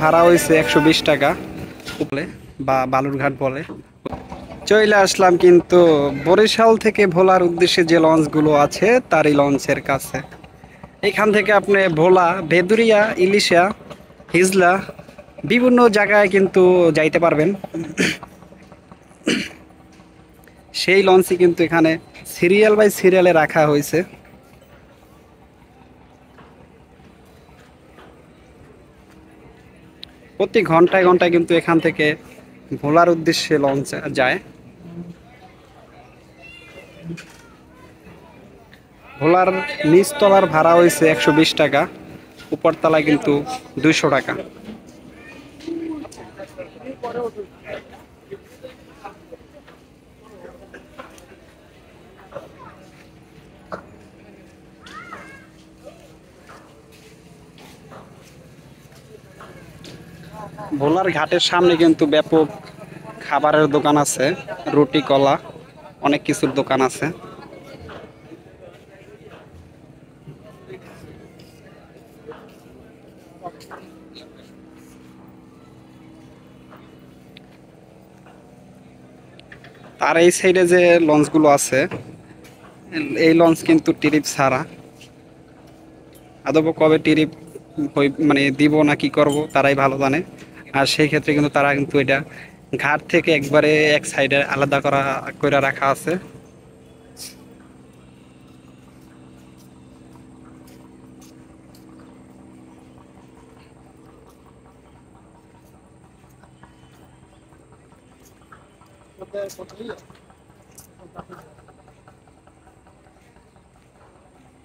ভাড়া হয়েছে 120 টাকা উপলে বা বালুরঘাট বলে। চলে আসলাম কিন্তু বরিশাল থেকে ভোলার উদ্দেশ্যে যে লঞ্চগুলো আছে তারই লঞ্চের কাছে। এখান থেকে আপনি ভোলা, ভেদুরিয়া, ইলিশা, হিজলা বিভিন্ন জায়গায় কিন্তু যাইতে পারবেন। সেই লঞ্চই কিন্তু এখানে সিরিয়াল বাই সিরিয়ালে রাখা হয়েছে। প্রতি ঘন্টায় ঘন্টায় কিন্তু এখান থেকে ভোলার উদ্দেশ্যে লঞ্চ যায়। ভোলার নিচতলার ভাড়া হয়েছে 120 টাকা, উপরতলায় কিন্তু 200 টাকা। ভোলার ঘাটের সামনে কিন্তু ব্যাপক খাবারের দোকান আছে, রুটি কলা অনেক কিছুর দোকান আছে। আর এই সাইডে যে লঞ্চগুলো আছে এই লঞ্চ কিন্তু টিরিপ ছাড়া। আদৌ কবে টিরিপ মানে দিব না কি করব তারাই ভালো জানে। আর সেই ক্ষেত্রে কিন্তু তারা কিন্তু এটা ঘাট থেকে একবারে এক সাইডে আলাদা করে রাখা আছে।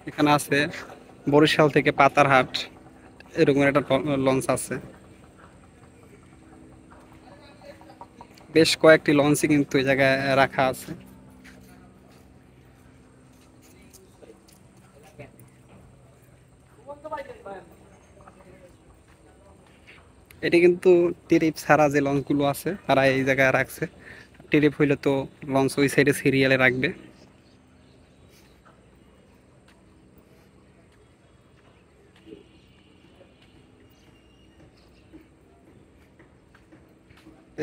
এখানে আছে বরিশাল থেকে পাতারহাট এরকম একটা লঞ্চ আছে। বেশ কয়েকটি লঞ্চই কিন্তু এই জায়গায় রাখা আছে। এটি কিন্তু টিরিপ ছাড়া যে লঞ্চগুলো আছে তারা এই জায়গায় রাখছে। টিরিপ হইলে তো লঞ্চ ওই সাইডে সিরিয়ালে রাখবে।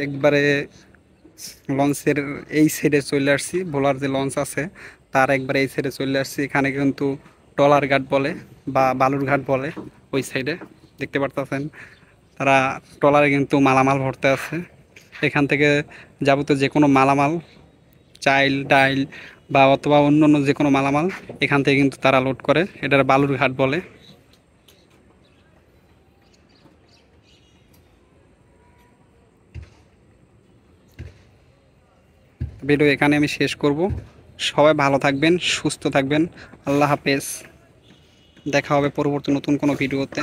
একবারে লঞ্চের এই সাইডে চলে আসছি, ভোলার যে লঞ্চ আছে তার একবারে এই সাইডে চলে আসছি। এখানে কিন্তু টলার ঘাট বলে বা বালুরঘাট বলে ওই সাইডে দেখতে পারতেছেন। তারা ট্রলারে কিন্তু মালামাল ভরতে আছে। এখান থেকে যাবতীয় যে কোনো মালামাল, চাইল ডাইল বা অথবা অন্য অন্য যে কোনো মালামাল এখান থেকে কিন্তু তারা লোড করে। এটার বালুরঘাট বলে। ভিডিও এখানে আমি শেষ করব। সবাই ভালো থাকবেন, সুস্থ থাকবেন। আল্লাহ হাফেজ। দেখা হবে পরবর্তী নতুন কোনো ভিডিওতে।